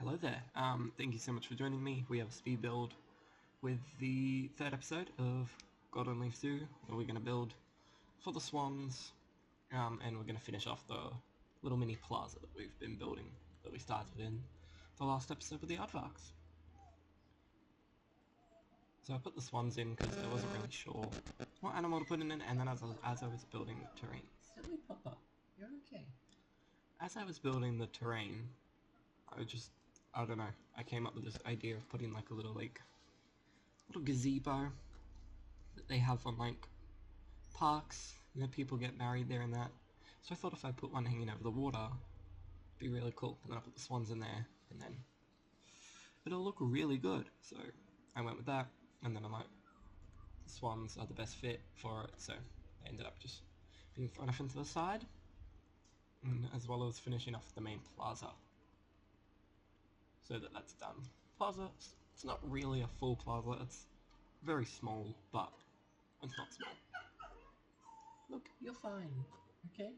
Hello there. Thank you so much for joining me. We have a speed build with the third episode of Golden Leaf Zoo, where we're going to build for the Swans, and we're going to finish off the little mini plaza that we've been building, that we started in the last episode with the aardvarks. So I put the Swans in because I wasn't really sure what animal to put in, and then as I was building the terrain... Silly Papa, you're okay. As I was building the terrain, I don't know, I came up with this idea of putting like a little gazebo that they have on like parks, you know, people get married there and that. So I thought if I put one hanging over the water, it'd be really cool. And then I put the swans in there, and then it'll look really good. So I went with that, and then I'm like, the swans are the best fit for it, so they ended up just being thrown off into the side, and as well as finishing off the main plaza. So that's done. Plaza, it's not really a full plaza, it's very small, but it's not small. Look, you're fine, okay?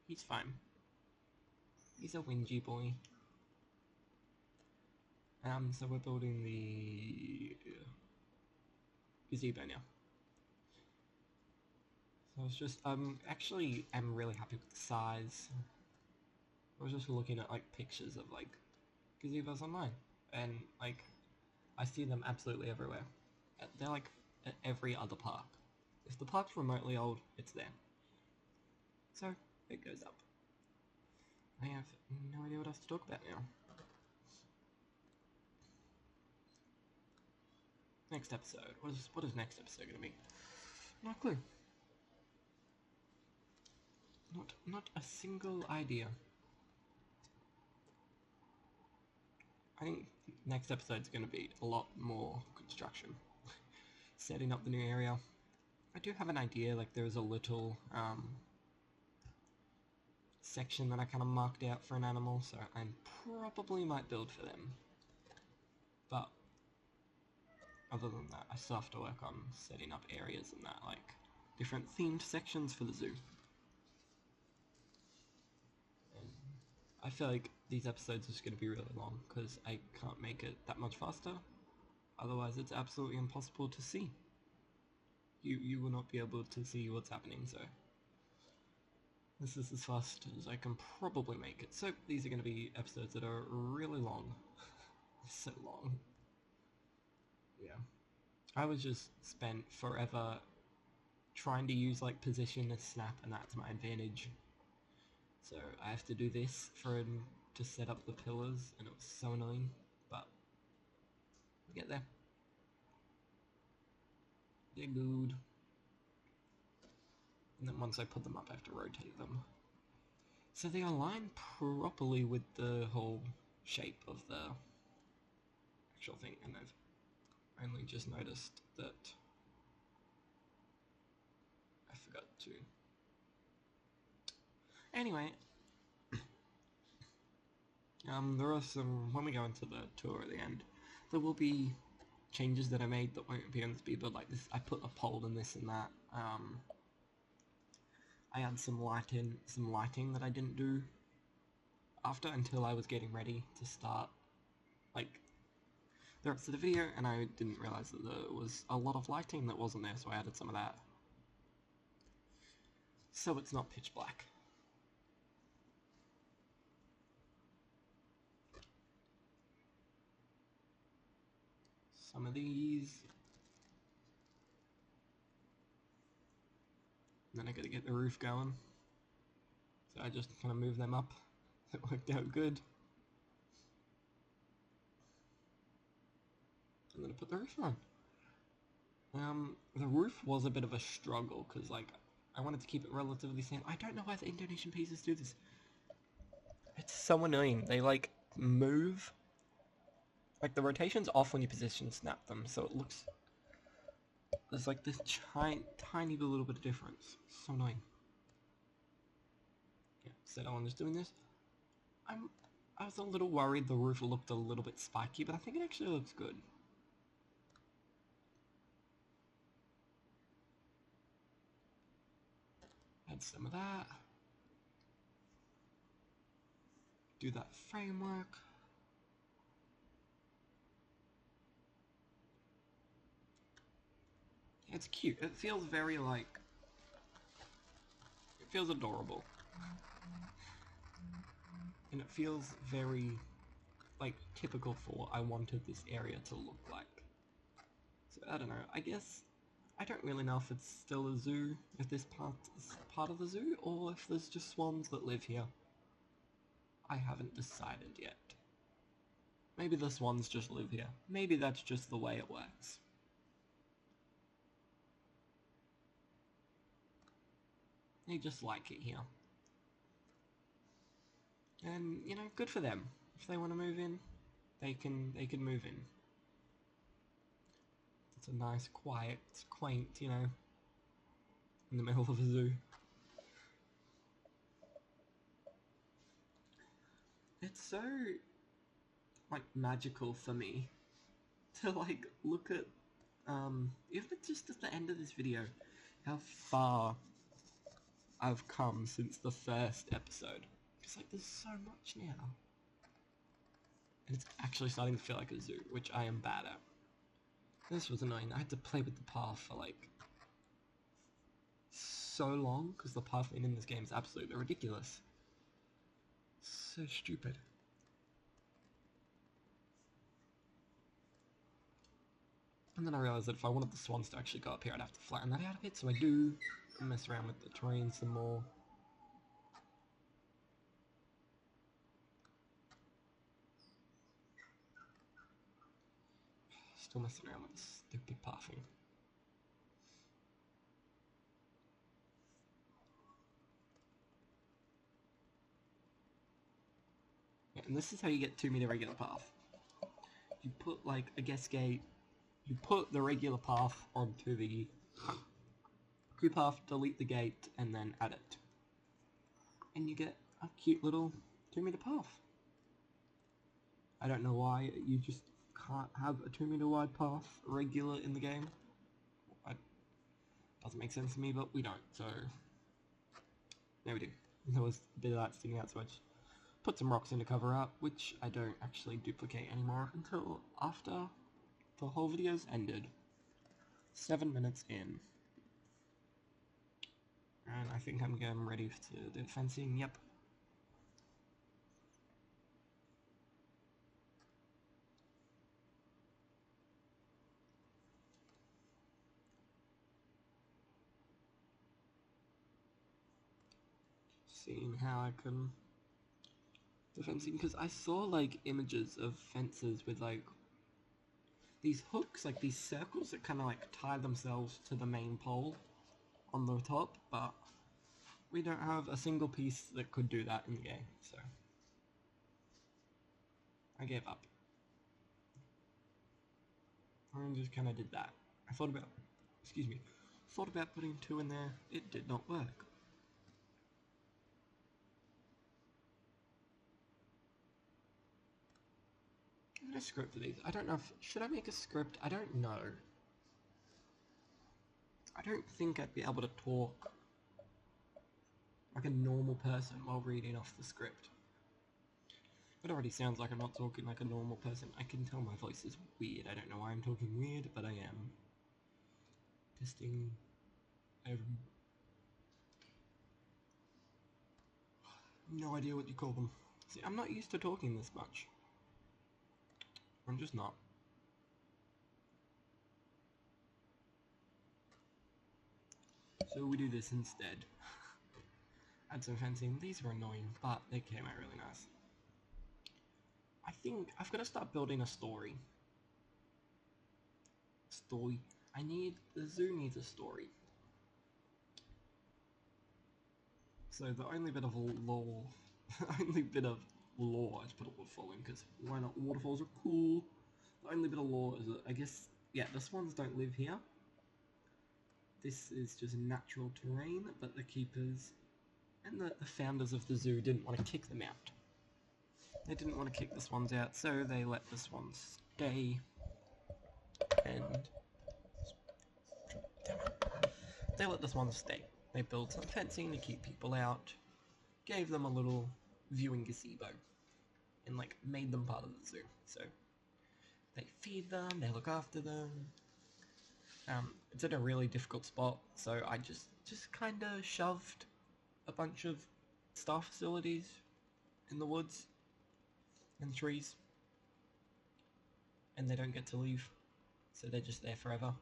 He's fine. He's a whingy boy. So we're building the gazebo now. So it's just, actually am really happy with the size. I was just looking at like pictures of like gazebos online, and like I see them absolutely everywhere. They're like at every other park. If the park's remotely old, it's there. So it goes up. I have no idea what else to talk about now. Next episode. What is next episode gonna be? Not a clue. Not a single idea. I think next episode's gonna be a lot more construction. Setting up the new area. I do have an idea, like there's a little section that I kind of marked out for an animal, so I probably might build for them. But other than that, I still have to work on setting up areas and that, like different themed sections for the zoo. And I feel like these episodes are just going to be really long because I can't make it that much faster. Otherwise, it's absolutely impossible to see. You will not be able to see what's happening, so this is as fast as I can probably make it. So these are going to be episodes that are really long. So long. Yeah. I was just spent forever trying to use like position and snap, and that's my advantage. So I have to do this for him to set up the pillars, and it was so annoying, but we'll get there. They're good. And then once I put them up, I have to rotate them. So they align properly with the whole shape of the actual thing, and I've only just noticed that I forgot to. Anyway, there are some, when we go into the tour at the end, there will be changes that I made that won't be on the speed build like this. I put a pole in this and that. I had some lighting that I didn't do after until I was getting ready to start like the rest of the video, and I didn't realize that there was a lot of lighting that wasn't there, so I added some of that. So it's not pitch black. Some of these. And then I gotta get the roof going. So I just kind of moved them up. It worked out good. And then I put the roof on. The roof was a bit of a struggle because like I wanted to keep it relatively same. I don't know why the Indonesian pieces do this. It's so annoying. They like move. Like the rotation's off when you position snap them, so it looks. There's like this tiny little bit of difference. So annoying. Yeah, so I'm just doing this. I was a little worried the roof looked a little bit spiky, but I think it actually looks good. Add some of that. Do that framework. It's cute. It feels very like... It feels adorable. And it feels very, like, typical for what I wanted this area to look like. So, I don't know. I guess... I don't really know if it's still a zoo, if this part is part of the zoo, or if there's just swans that live here. I haven't decided yet. Maybe the swans just live here. Maybe that's just the way it works. They just like it here. And, you know, good for them. If they want to move in, they can move in. It's a nice, quiet, quaint, you know, in the middle of a zoo. It's so, like, magical for me to, like, look at, even just at the end of this video, how far I've come since the first episode. Because, like, there's so much now. And it's actually starting to feel like a zoo, which I am bad at. This was annoying. I had to play with the path for, like, so long, because the pathing in this game is absolutely ridiculous. So stupid. And then I realised that if I wanted the swans to actually go up here, I'd have to flatten that out a bit, so I do mess around with the terrain some more. Still messing around with this stupid pathing. Yeah, and this is how you get 2 meter regular path. You put, like, a guest gate, you put the regular path onto the crew path, delete the gate, and then add it. And you get a cute little 2 meter path. I don't know why you just can't have a 2 meter wide path regular in the game. It doesn't make sense to me, but we don't, so there we do. There was a bit of that sticking out, so I just put some rocks in to cover up, which I don't actually duplicate anymore until after the whole video's ended. 7 minutes in. And I think I'm getting ready to do fencing, yep. Seeing how I can do fencing, because I saw like images of fences with like these hooks, like these circles that kind of like tie themselves to the main pole on the top, but we don't have a single piece that could do that in the game, so I gave up. I just kind of did that. I thought about, thought about putting 2 in there, it did not work. I'm gonna script for these. I don't know if, should I make a script? I don't know. I don't think I'd be able to talk like a normal person while reading off the script. It already sounds like I'm not talking like a normal person. I can tell my voice is weird. I don't know why I'm talking weird, but I am. Testing. No idea what you call them. See, I'm not used to talking this much. I'm just not. So we do this instead. Add some fencing. These are annoying, but they came out really nice. I think I've got to start building a story. The zoo needs a story. So the only bit of lore, I just put a waterfall in because why not? Waterfalls are cool. The only bit of lore is that I guess, yeah, the swans don't live here. This is just natural terrain, but the keepers and the founders of the zoo didn't want to kick them out. They didn't want to kick the swans out, so they let the swans stay. And they let the swans stay. They built some fencing to keep people out, gave them a little viewing gazebo, and like made them part of the zoo. So they feed them, they look after them. It's in a really difficult spot, so I just kind of shoved a bunch of star facilities in the woods and trees, and they don't get to leave, so they're just there forever.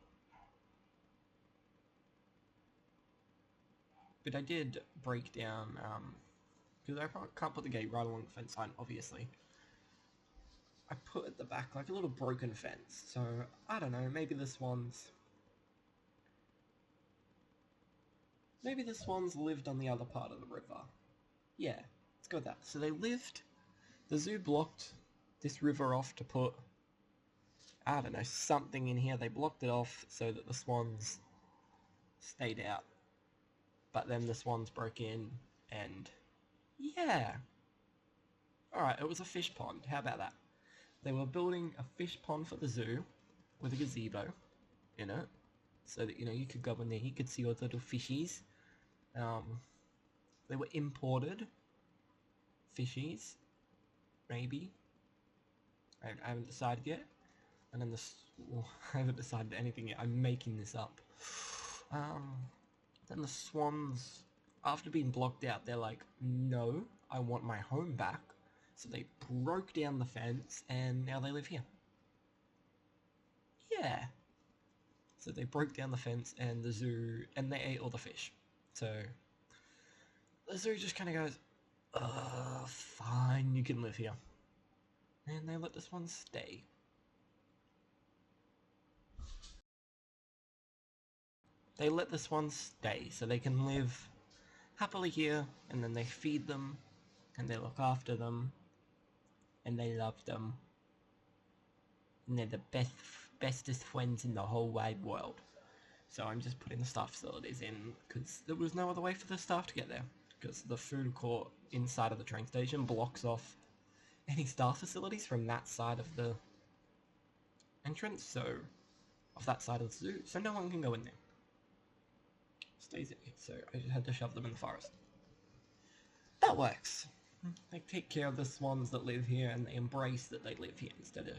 But I did break down, because I can't put the gate right along the fence line, obviously. I put at the back like a little broken fence, so I don't know, maybe the swans lived on the other part of the river. Yeah, let's go with that. So the zoo blocked this river off to put, I don't know, something in here. They blocked it off so that the swans stayed out. But then the swans broke in and, yeah. Alright, it was a fish pond. How about that? They were building a fish pond for the zoo with a gazebo in it. So that, you could go in there, you could see all the little fishies. They were imported fishies, maybe. I haven't decided yet. And then I haven't decided anything yet. I'm making this up. Then the swans, after being blocked out, they're like, no, I want my home back. So they broke down the fence, and now they live here. Yeah. So they broke down the fence and the zoo, and they ate all the fish. So the zoo just kind of goes, fine, you can live here. And they let this one stay. They let this one stay so they can live happily here, and then they feed them, and they look after them, and they love them. And they're the bestest friends in the whole wide world. So I'm just putting the staff facilities in because there was no other way for the staff to get there. Because the food court inside of the train station blocks off any staff facilities from that side of the entrance, so off that side of the zoo, so no one can go in there. Stays in here, so I just had to shove them in the forest. That works. They take care of the swans that live here, and they embrace that they live here instead of...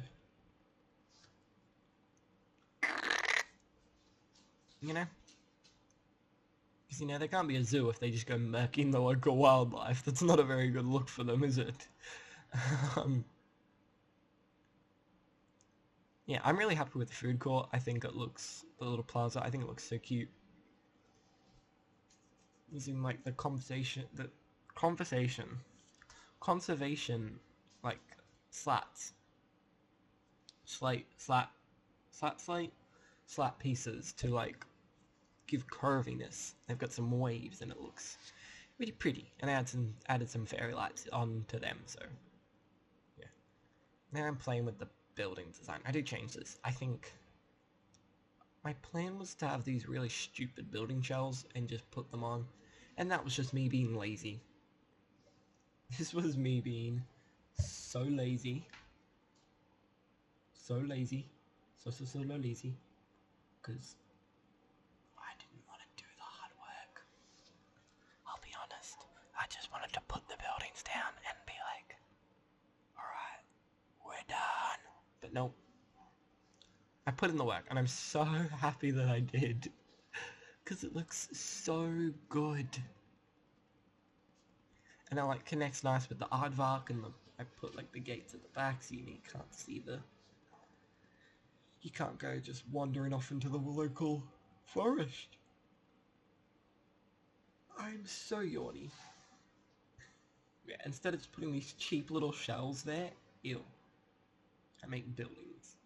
Because, there can't be a zoo if they just go murking the local wildlife. That's not a very good look for them, is it? Yeah, I'm really happy with the food court. I think it looks, the little plaza, I think it looks so cute. Using, like, the conservation, like, slat pieces to, like, give curviness. They've got some waves and it looks really pretty. And I added some fairy lights onto them, so yeah. Now I'm playing with the building design. I do change this. I think my plan was to have these really stupid building shells and just put them on, and that was just me being lazy. This was me being so lazy. So lazy. So lazy. Because I didn't want to do the hard work. I'll be honest. I just wanted to put the buildings down and be like, alright, we're done. But nope. I put in the work, and I'm so happy that I did. Because it looks so good. And it like connects nice with the aardvark, and I put like the gates at the back so you can't see you can't go just wandering off into the local forest. I'm so yawny. Yeah, instead of just putting these cheap little shells there, ew. I make buildings.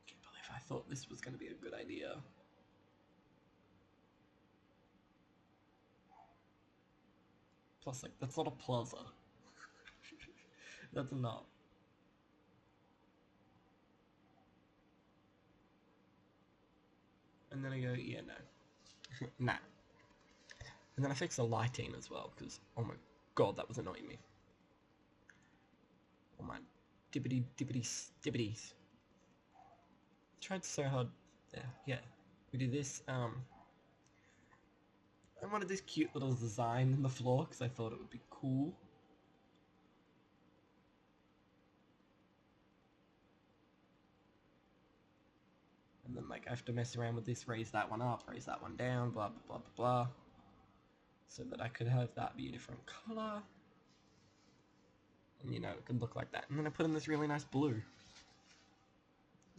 Can't believe I thought this was going to be a good idea. Plus, like, that's not a plaza. That's not. And then I go, yeah, no. Nah. And then I fix the lighting as well, because, oh my god, that was annoying me. Oh my dibbities. Tried so hard. Yeah. We do this, I wanted this cute little design in the floor, because I thought it would be cool. And then like I have to mess around with this, raise that one up, raise that one down, blah blah blah blah blah, so that I could have that be a different color. And you know, it could look like that. And then I put in this really nice blue.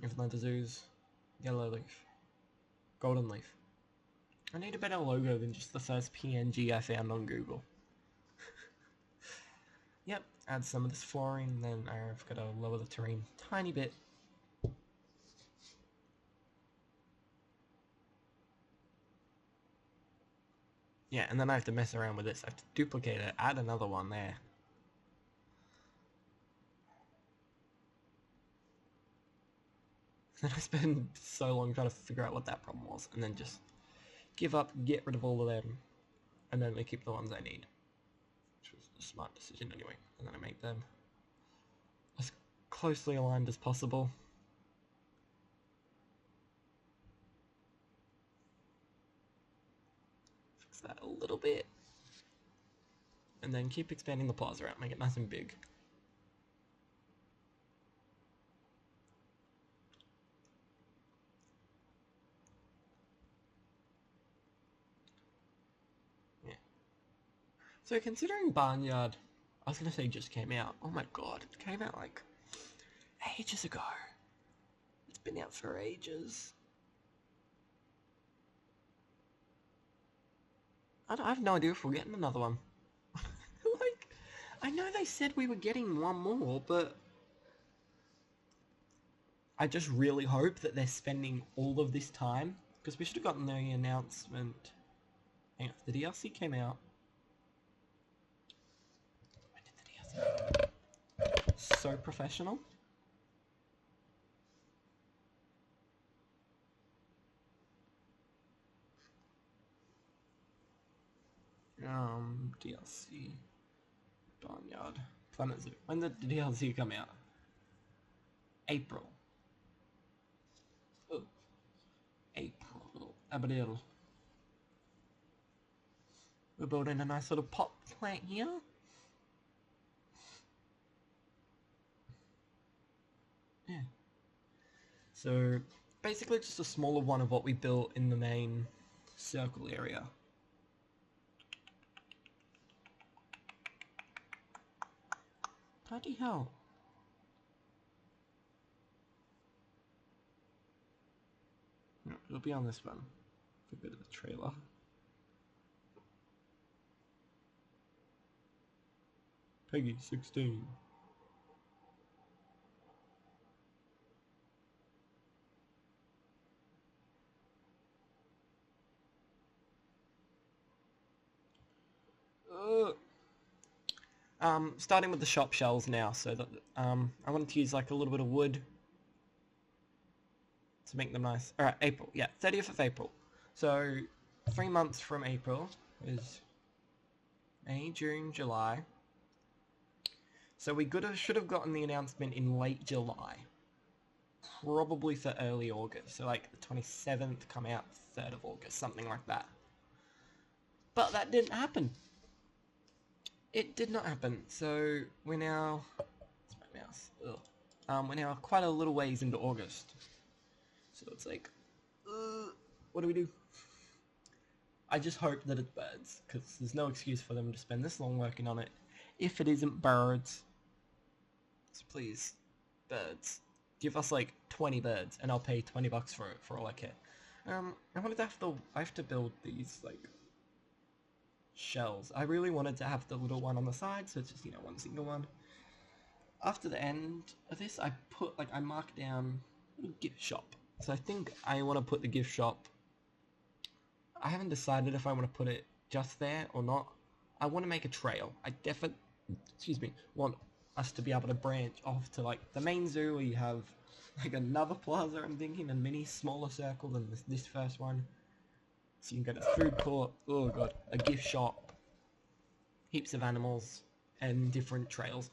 If Zoos, yellow leaf, golden leaf. I need a better logo than just the first PNG I found on Google. Yep, add some of this flooring, then I've got to lower the terrain a tiny bit. Yeah, and then I have to mess around with this. I have to duplicate it, add another one there. Then I spend so long trying to figure out what that problem was, and then just give up, get rid of all of them, and then I keep the ones I need. Which was a smart decision anyway. And then I make them as closely aligned as possible. Fix that a little bit. And then keep expanding the plaza out, make it nice and big. Yeah. So considering Barnyard, I was gonna say just came out. Oh my god, it came out like ages ago. It's been out for ages. I have no idea if we're getting another one. Like, I know they said we were getting one more, but I just really hope that they're spending all of this time, because we should have gotten the announcement. Hang on, the DLC came out. When did the DLC come out? So professional. DLC. Barnyard. Planet Zoo. When did the DLC come out? April. Oh. April. Abril. We're building a nice little pot plant here. Yeah. So, basically just a smaller one of what we built in the main circle area. Bloody hell. No, it'll be on this one. For a bit of the trailer. Peggy 16. Starting with the shop shells now, so that I wanted to use like a little bit of wood to make them nice. Alright, April, yeah, 30th of April. So 3 months from April is May, June, July. So we should have gotten the announcement in late July. Probably for early August. So like the 27th, come out 3rd of August, something like that. But that didn't happen. It did not happen. So we're now... That's my mouse. Ugh. We're now quite a little ways into August. So it's like... what do we do? I just hope that it's birds, because there's no excuse for them to spend this long working on it if it isn't birds. So please, birds. Give us like 20 birds and I'll pay 20 bucks for it for all I care. I have to build these like shells. I really wanted to have the little one on the side, so it's just, you know, one single one. After the end of this, I marked down a gift shop. So I think I want to put the gift shop. I haven't decided if I want to put it just there or not. I want to make a trail. I definitely, want us to be able to branch off to like the main zoo where you have like another plaza, I'm thinking, a mini smaller circle than this first one. So you can get a food court, oh god, a gift shop, heaps of animals, and different trails.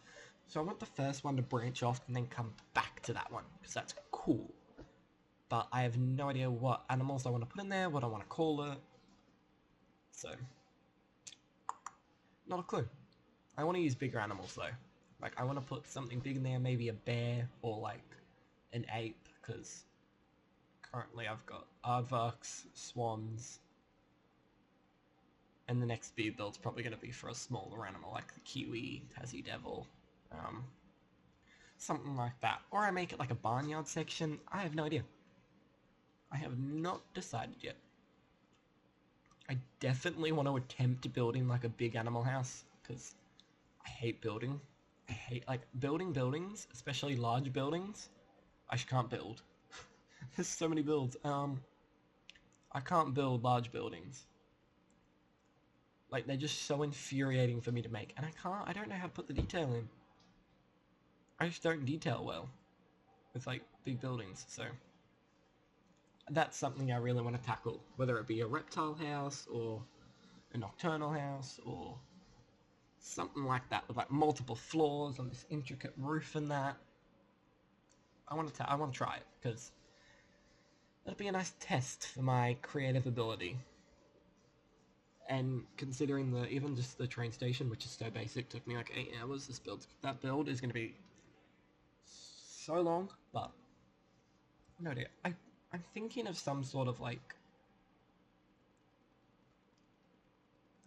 So I want the first one to branch off and then come back to that one, because that's cool. But I have no idea what animals I want to put in there, what I want to call it. So, not a clue. I want to use bigger animals though. Like, I want to put something big in there, maybe a bear or like an ape, because currently I've got aardvarks, swans, and the next speed build's probably going to be for a smaller animal like the kiwi, Tassie devil, something like that. Or I make it like a barnyard section. I have no idea. I have not decided yet. I definitely want to attempt building like a big animal house, because I hate building. I hate like building buildings, especially large buildings. I just can't build. There's so many builds. I can't build large buildings. Like, they're just so infuriating for me to make, and I don't know how to put the detail in. I just don't detail well with like big buildings, so that's something I really want to tackle, whether it be a reptile house or a nocturnal house or something like that with like multiple floors on this intricate roof and that. I want to try it because that'd be a nice test for my creative ability. And considering even just the train station, which is so basic, took me like 8 hours. That build is going to be so long, but no idea. I'm thinking of some sort of like,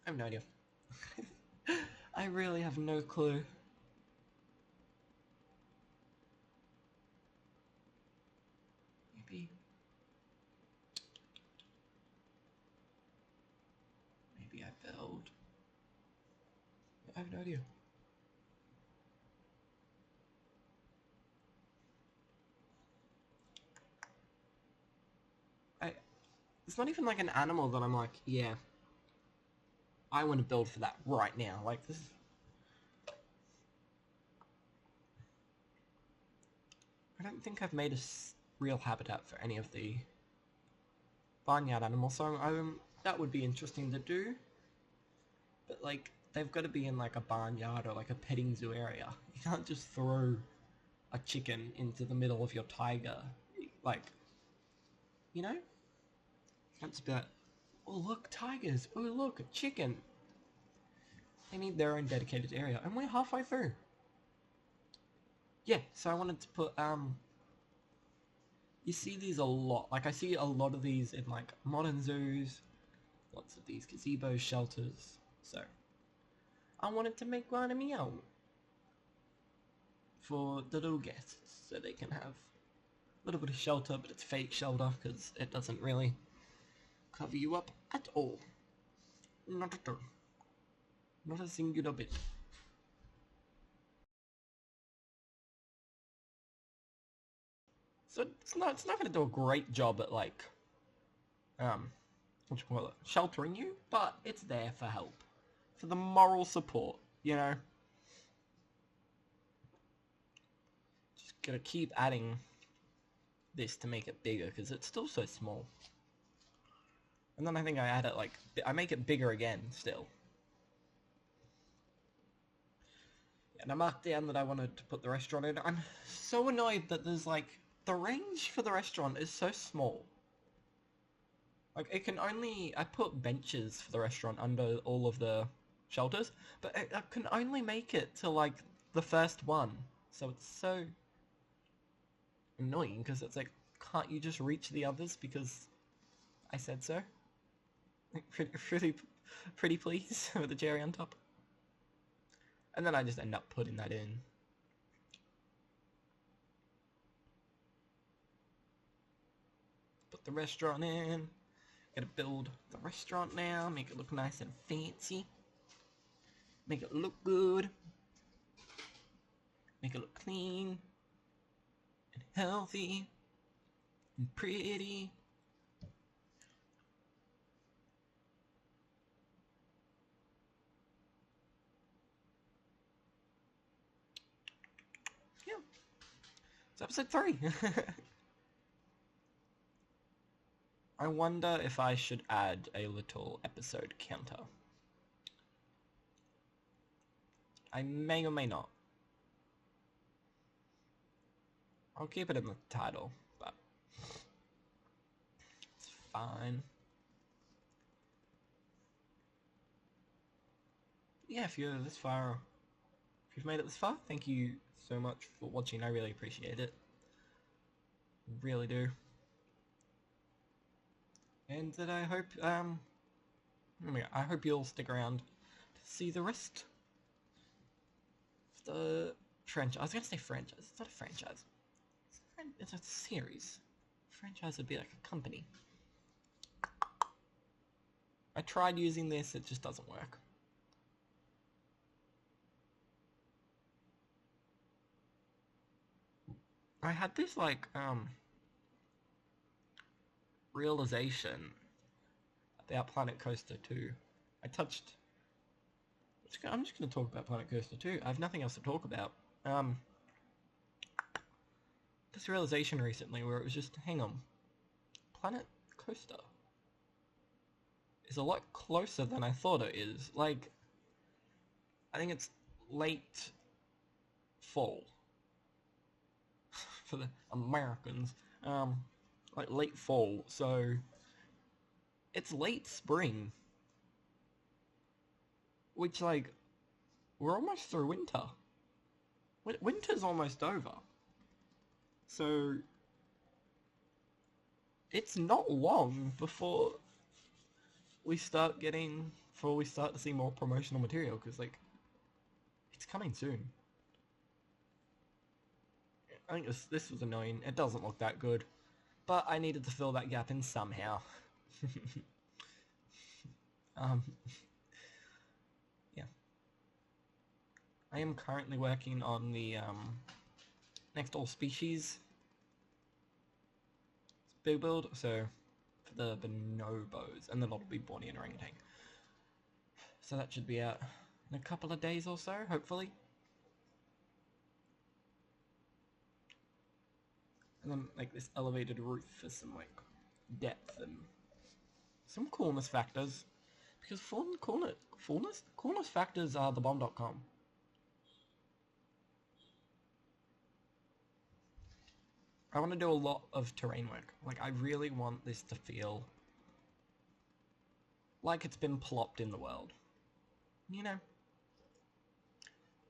I have no idea. I really have no clue. Maybe I build. I have no idea. It's not even like an animal that I'm like, yeah, I want to build for that right now. Like this. I don't think I've made a real habitat for any of the barnyard animals, so that would be interesting to do. But like, they've got to be in like a barnyard or like a petting zoo area. You can't just throw a chicken into the middle of your tiger. Like, you know? You can't just be like, oh look, tigers, oh look, a chicken. They need their own dedicated area, and we're halfway through. Yeah, so I wanted to put, you see these a lot. Like, I see a lot of these in, like, modern zoos. Lots of these gazebos, shelters. So, I wanted to make one of my own for the little guests, so they can have a little bit of shelter, but it's fake shelter, because it doesn't really cover you up at all. Not at all. Not a singular bit. So it's not going to do a great job at like, what you call it, sheltering you, but it's there for help, for the moral support, you know. Just gotta keep adding this to make it bigger because it's still so small. And then I think I add it like, I make it bigger again still. And I marked down that I wanted to put the restaurant in. I'm so annoyed that there's like, the range for the restaurant is so small. Like, it can only, I put benches for the restaurant under all of the shelters, but I can only make it to like the first one. So it's so annoying because it's like, can't you just reach the others because I said so? Like, pretty please, with the cherry on top. And then I just end up putting that in. Put the restaurant in. Gotta build the restaurant now, make it look nice and fancy. Make it look good. Make it look clean. And healthy. And pretty. Yeah. It's episode 3. I wonder if I should add a little episode counter. I may or may not. I'll keep it in the title, but it's fine. Yeah, if you're this far, if you've made it this far, thank you so much for watching. I really appreciate it. Really do. and that I hope I hope you'll stick around to see the rest of the franchise. I was gonna say franchise. It's not a franchise. It's a series. Franchise would be like a company. I tried using this, it just doesn't work. I had this like realization about Planet Coaster 2. I'm just going to talk about Planet Coaster 2. I have nothing else to talk about. This realization recently where it was just, hang on, Planet Coaster is a lot closer than I thought it is. Like, I think it's late fall for the Americans. Like late fall, so it's late spring, which like we're almost through winter. Winter's almost over, so it's not long before we start to see more promotional material, because like it's coming soon. I think this was annoying. It doesn't look that good, but I needed to fill that gap in somehow. Yeah. I am currently working on the next all species build, so for the bonobos, and then that'll be Bonnie and Orangutan. So that should be out in a couple of days or so, hopefully. And then like this elevated roof for some like depth and some coolness factors, because coolness factors are thebomb.com. I want to do a lot of terrain work. Like, I really want this to feel like it's been plopped in the world. You know?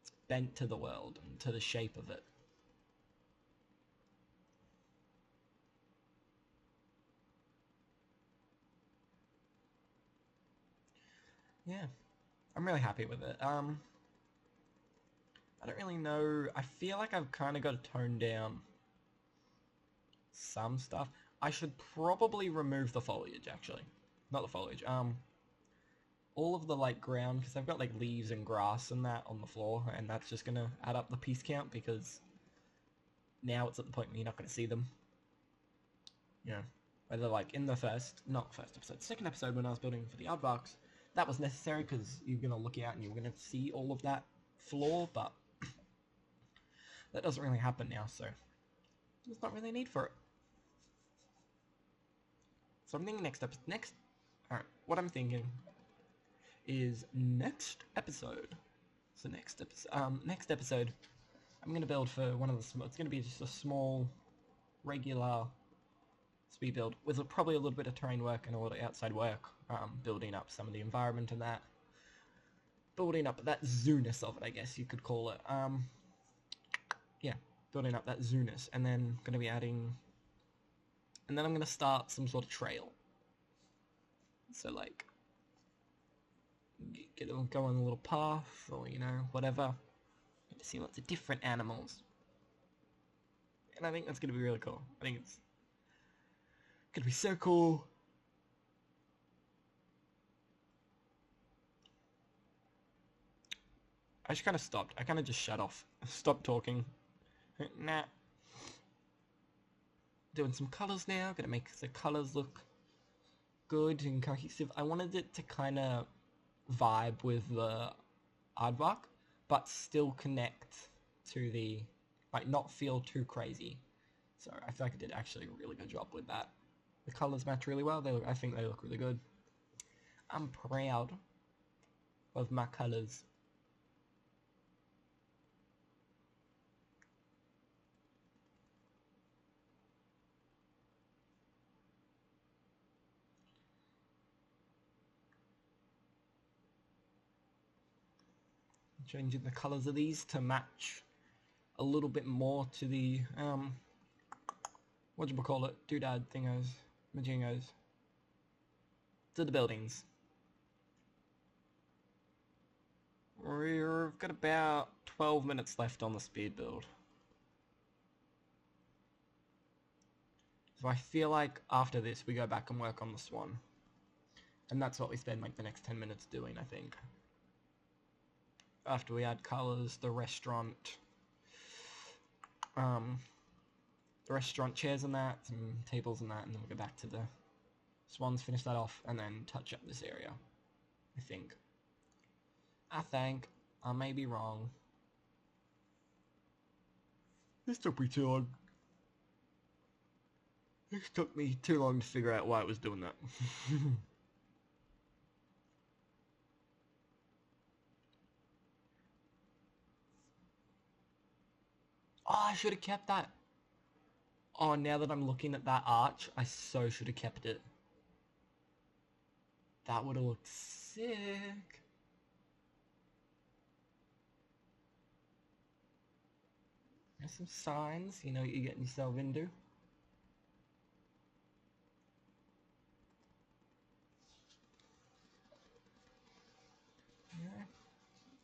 It's bent to the world and to the shape of it. Yeah. I'm really happy with it. I don't really know. I feel like I've kind of got to tone down some stuff. I should probably remove the foliage, actually. Not the foliage. All of the like ground, because I've got like leaves and grass and that on the floor, and that's just gonna add up the piece count, because now it's at the point where you're not gonna see them. You know, whether like in the second episode when I was building for the aardvarks, that was necessary because you're gonna look out and you're gonna see all of that floor, but that doesn't really happen now, so there's not really a need for it. So I'm thinking alright, what I'm thinking is next episode, I'm gonna build for one of the, it's gonna be just a small, regular speed build with probably a little bit of terrain work and a lot of outside work, building up some of the environment and that, building up that zoo-ness of it, I guess you could call it. Yeah, building up that zoo-ness, and then gonna be adding, and then I'm gonna start some sort of trail. So like, go on a little path, or you know, whatever, to see lots of different animals. And I think that's gonna be really cool. I think it's gonna be so cool. I just kind of stopped. I kind of just shut off. Stopped talking. Nah. Doing some colours now. Gonna make the colours look good and cohesive. I wanted it to kind of vibe with the aardvark, but still connect to the, like, not feel too crazy. So I feel like I did actually a really good job with that. The colours match really well. I think they look really good. I'm proud of my colours. Changing the colours of these to match a little bit more to the, whatchamacallit, doodad thingos, majingos. to the buildings. We've got about 12 minutes left on the speed build. So I feel like after this we go back and work on the Swan. And that's what we spend like the next 10 minutes doing, I think. After we add colours, the restaurant chairs and that, some tables and that, and then we'll go back to the Swans, finish that off, and then touch up this area, I think. I may be wrong. This took me too long. This took me too long to figure out why it was doing that. Oh, I should have kept that. Oh, now that I'm looking at that arch, I so should have kept it. That would have looked sick. There's some signs, you know what you're getting yourself into. Yeah.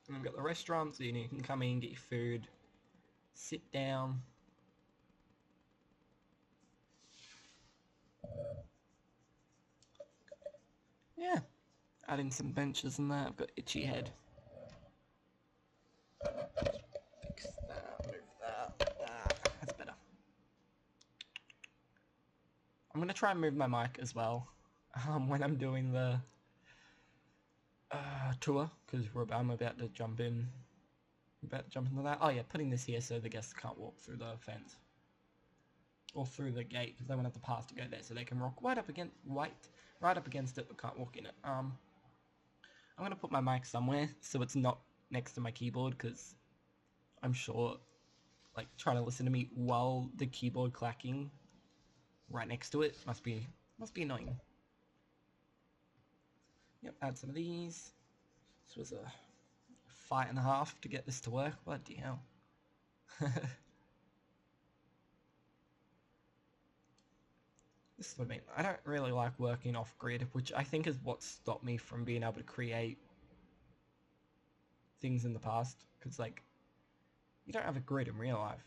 And I've got the restaurant, so you can come in, get your food, sit down. Yeah. Adding some benches and that. I've got itchy head. Fix that, move that. That's better. I'm gonna try and move my mic as well when I'm doing the tour, because I'm about to jump in. About to jump into that. Oh yeah, putting this here so the guests can't walk through the fence or through the gate, because they won't have to pass to go there, so they can walk right up against it, but can't walk in it. I'm gonna put my mic somewhere so it's not next to my keyboard, because I'm sure, like, trying to listen to me while the keyboard clacking right next to it must be annoying. Yep, add some of these. This was a fight and a half to get this to work. Bloody hell. This is what I mean. I don't really like working off-grid, which I think is what stopped me from being able to create things in the past. Because, like, you don't have a grid in real life.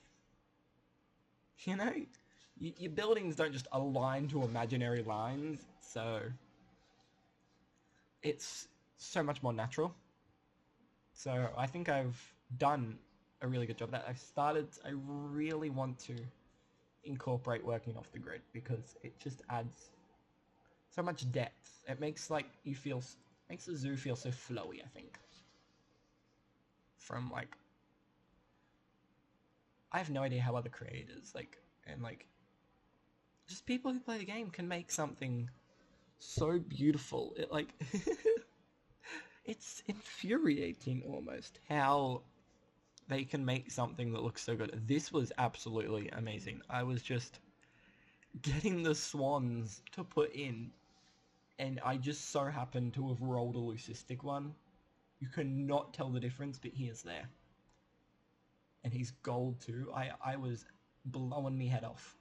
You know? Your buildings don't just align to imaginary lines, so it's so much more natural. So I think I've done a really good job of that. I really want to incorporate working off the grid, because it just adds so much depth. It makes makes the zoo feel so flowy, I think. From like, I have no idea how other creators and just people who play the game can make something so beautiful. It like it's infuriating almost how they can make something that looks so good. This was absolutely amazing. I was just getting the swans to put in, and I just so happened to have rolled a leucistic one. You cannot tell the difference, but he is there. And he's gold too. I was blowing me head off.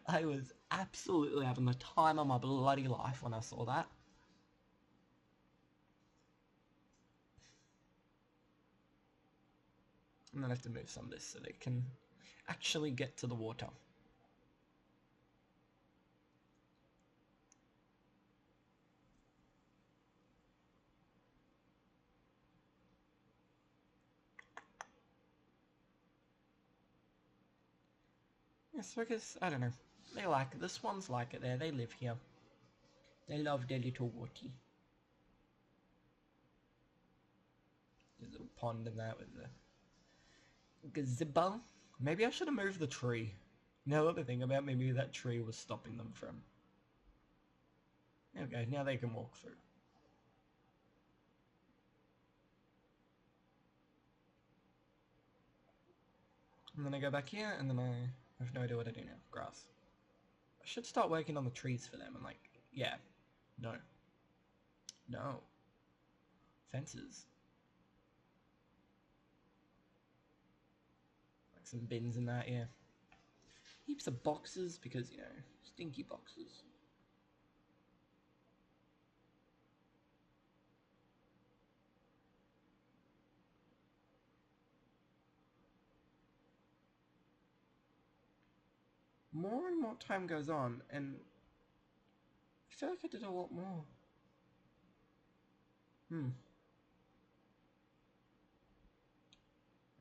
I was absolutely having the time of my bloody life when I saw that. And then I have to move some of this so they can actually get to the water. Yes, because, I don't know, they like it. The swans like it there. They live here. They love their little water. There's a little pond in that with the gazebo. Maybe I should have moved the tree. Now that I think about it, maybe that tree was stopping them from... There we go, now they can walk through. And then I go back here, and then I have no idea what I do now. Grass. I should start working on the trees for them, and yeah. No. No. Fences. Like some bins and that, yeah. Heaps of boxes, because, stinky boxes. more and more time goes on, and I feel like I did a lot more.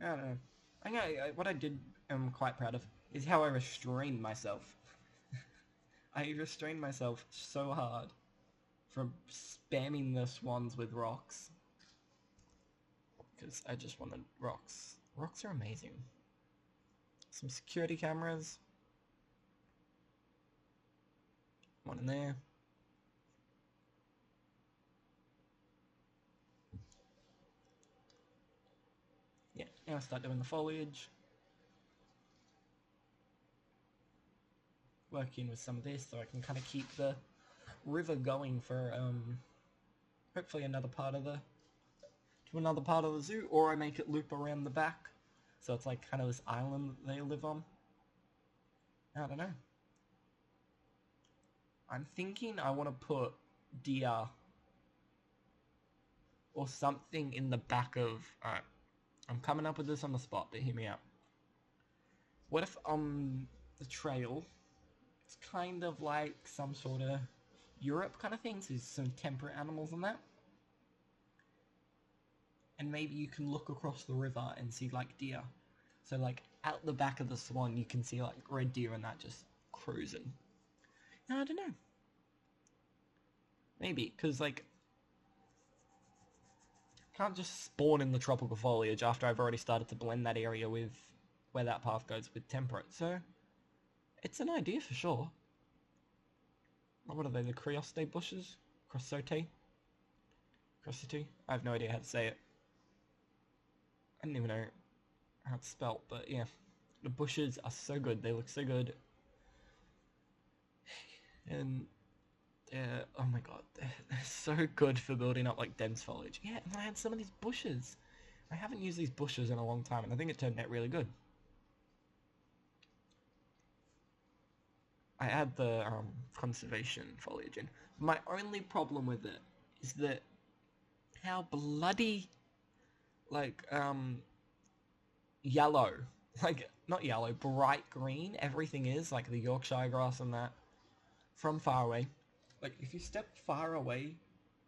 I don't know. What I did, I'm quite proud of, is how I restrained myself. I restrained myself so hard from spamming the swans with rocks. Because I just wanted rocks. Rocks are amazing. Some security cameras. One in there. Yeah, now I start doing the foliage. Working with some of this so I can kind of keep the river going for hopefully another part of the zoo, or I make it loop around the back so it's like kind of this island that they live on. I don't know. I'm thinking I want to put deer or something in the back of... Alright, I'm coming up with this on the spot, but hear me out. What if on the trail it's kind of like some sort of Europe kind of thing, so there's some temperate animals and that? And maybe you can look across the river and see like deer. So like out the back of the Swan you can see like red deer and that just cruising. I don't know. Maybe, because like can't just spawn in the tropical foliage after I've already started to blend that area with where that path goes with temperate. So it's an idea for sure. What are they, the Creosote bushes? Creosote? Creosote? I have no idea how to say it. I don't even know how it's spelt, but yeah. The bushes are so good, they look so good. And they're, oh my god, they're so good for building up like dense foliage. Yeah, and I had some of these bushes. I haven't used these bushes in a long time, and I think it turned out really good. I add the conservation foliage in. My only problem with it is that how bloody like yellow, like not yellow, bright green everything is, like the Yorkshire grass and that from far away. Like if you step far away,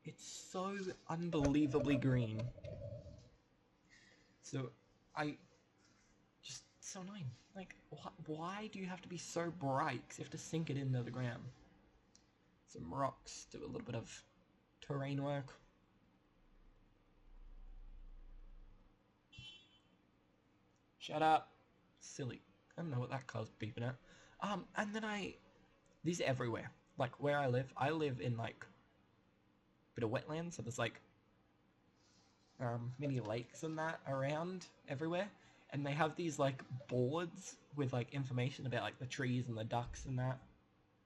it's so unbelievably green. So I just so annoying. Like why do you have to be so bright? 'Cause you have to sink it into the ground. Some rocks, do a little bit of terrain work. Shut up. Silly. I don't know what that car's beeping at. And then these are everywhere. Like where I live in like a bit of wetland, so there's like mini lakes and that around everywhere. And they have these like boards with like information about like the trees and the ducks and that.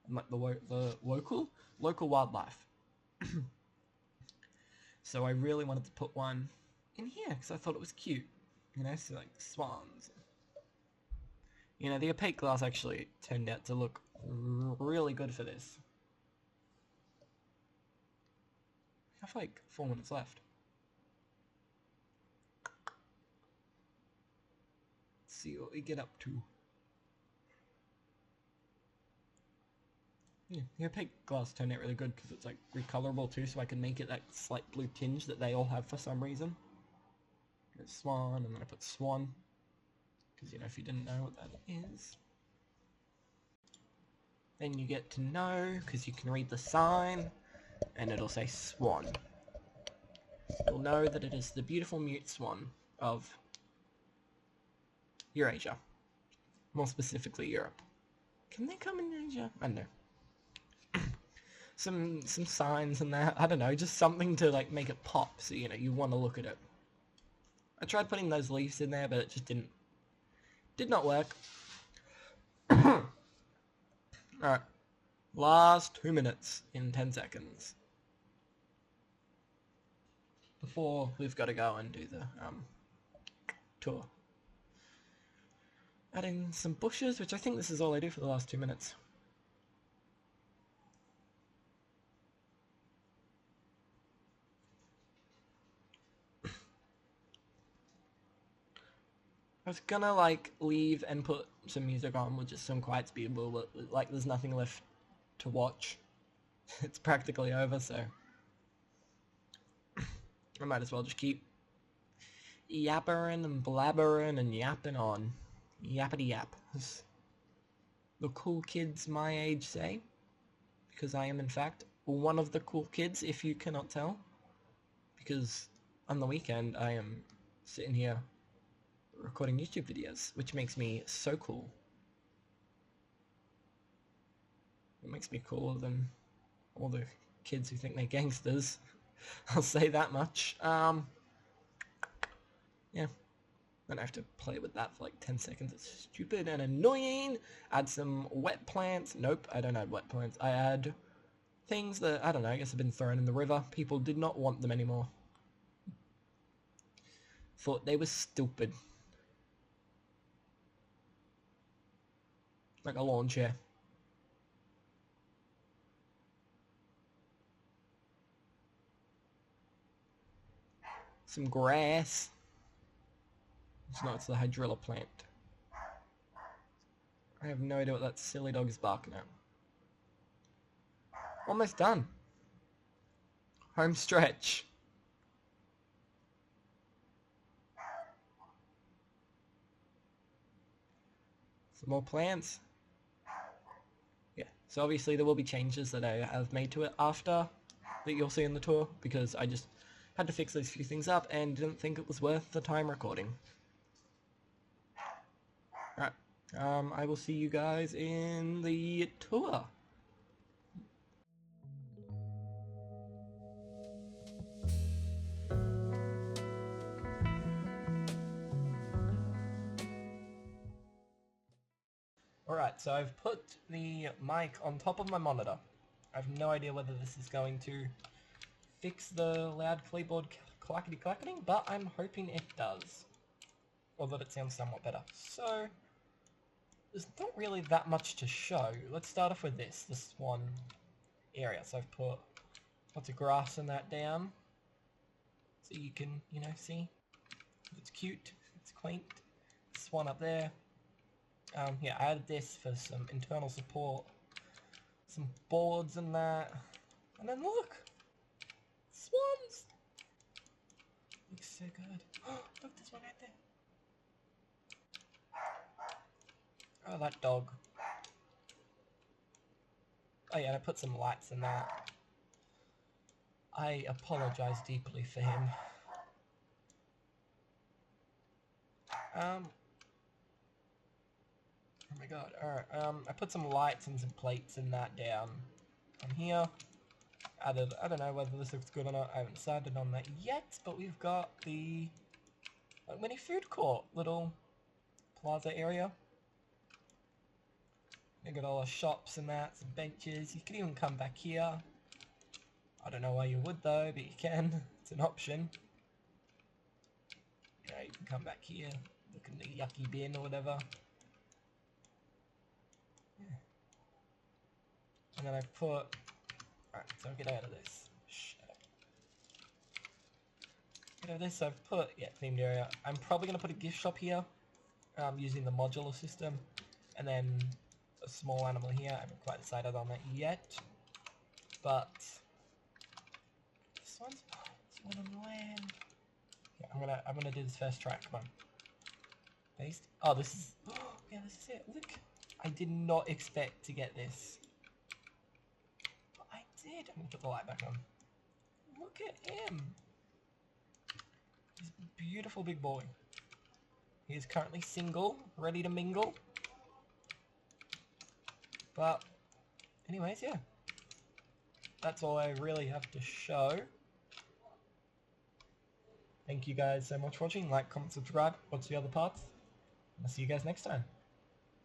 And like the local wildlife. So I really wanted to put one in here because I thought it was cute. You know, so like the swans. You know, the opaque glass actually turned out to look really good for this. I have like 4 minutes left. Let's see what we get up to. Yeah, the opaque glass turned out really good because it's like recolorable too, so I can make it that slight blue tinge that they all have for some reason. There's Swan, and then I put Swan, because you know, if you didn't know what that is. Then you get to know, because you can read the sign, and it'll say Swan. You'll know that it is the beautiful Mute Swan of Eurasia. More specifically, Europe. Can they come in Asia? I don't know. Some signs and that, I don't know, just something to like make it pop, so you know, you want to look at it. I tried putting those leaves in there, but it just did not work. Alright, last 2 minutes in 10 seconds. Before we've got to go and do the tour. Adding some bushes, which I think this is all I do for the last 2 minutes. I was gonna like leave and put some music on with just some quiet speed, but like there's nothing left to watch. It's practically over, so I might as well just keep yappering and blabbering and yapping on. Yappity yap, as the cool kids my age say, because I am in fact one of the cool kids, if you cannot tell, because on the weekend I am sitting here recording YouTube videos, which makes me so cool. It makes me cooler than all the kids who think they're gangsters. I'll say that much. Yeah. Then I have to play with that for like 10 seconds. It's stupid and annoying. Add some wet plants. Nope, I don't add wet plants. I add things that, I don't know, I guess have been thrown in the river. People did not want them anymore. Thought they were stupid. Like a lawn chair. Some grass. No, it's the hydrilla plant. I have no idea what that silly dog is barking at. Almost done. Home stretch. Some more plants. Yeah, so obviously there will be changes that I have made to it after that you'll see in the tour, because I just had to fix those few things up and didn't think it was worth the time recording. Alright, I will see you guys in the tour. Alright, so I've put the mic on top of my monitor. I have no idea whether this is going to fix the loud keyboard clackety-clacketing, but I'm hoping it does. Or that it sounds somewhat better. So, there's not really that much to show. Let's start off with this, the Swan area. So I've put lots of grass and that down, so you can, you know, see. It's cute, it's quaint. Swan up there. Yeah, I added this for some internal support, some boards and that. And then look! Swans! Looks so good. Look, there's one right there. Oh, that dog. Oh yeah, and I put some lights in that. I apologize deeply for him. Oh my god, alright, I put some lights and some plates and that down on here. Added, I don't know whether this looks good or not, I haven't decided on that yet, but we've got the mini food court, little plaza area. You got all the shops and that, some benches. You can even come back here. I don't know why you would though, but you can. It's an option. Yeah, you can come back here, look in the yucky bin or whatever. Yeah. And then I put... Alright, so get out of this. Shut up. Get out of this, I've put... Yeah, themed area. I'm probably going to put a gift shop here, using the modular system. And then a small animal here. I haven't quite decided on that yet. But... This one's one on the land. Yeah, I'm gonna do this first track. Come on. Based. Oh, this is. Oh, yeah, this is it. Look, I did not expect to get this, but I did. I'm gonna put the light back on. Look at him. He's a beautiful big boy. He is currently single, ready to mingle. But, anyways, yeah. That's all I really have to show. Thank you guys so much for watching. Like, comment, subscribe. Watch the other parts. I'll see you guys next time.